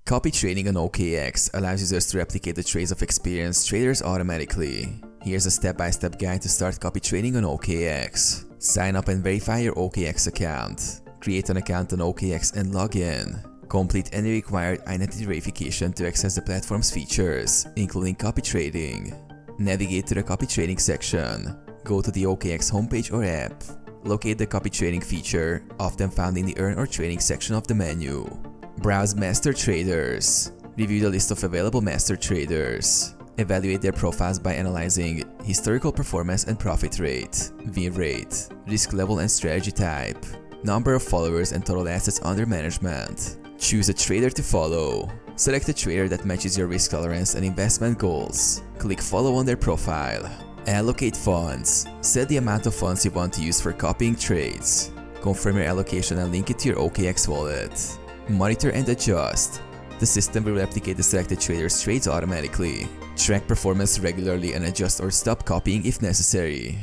Copy trading on OKX allows users to replicate the trades of experienced traders automatically. Here's a step-by-step guide to start copy trading on OKX. Sign up and verify your OKX account. Create an account on OKX and log in. Complete any required identity verification to access the platform's features, including copy trading. Navigate to the copy trading section. Go to the OKX homepage or app. Locate the copy trading feature, often found in the Earn or Trading section of the menu. Browse Master Traders. Review the list of available master traders. Evaluate their profiles by analyzing historical performance and profit rate, win rate, risk level and strategy type, number of followers and total assets under management. Choose a trader to follow. Select a trader that matches your risk tolerance and investment goals. Click follow on their profile. Allocate funds. Set the amount of funds you want to use for copying trades. Confirm your allocation and link it to your OKX wallet. Monitor and adjust. The system will replicate the selected trader's trades automatically. Track performance regularly and adjust or stop copying if necessary.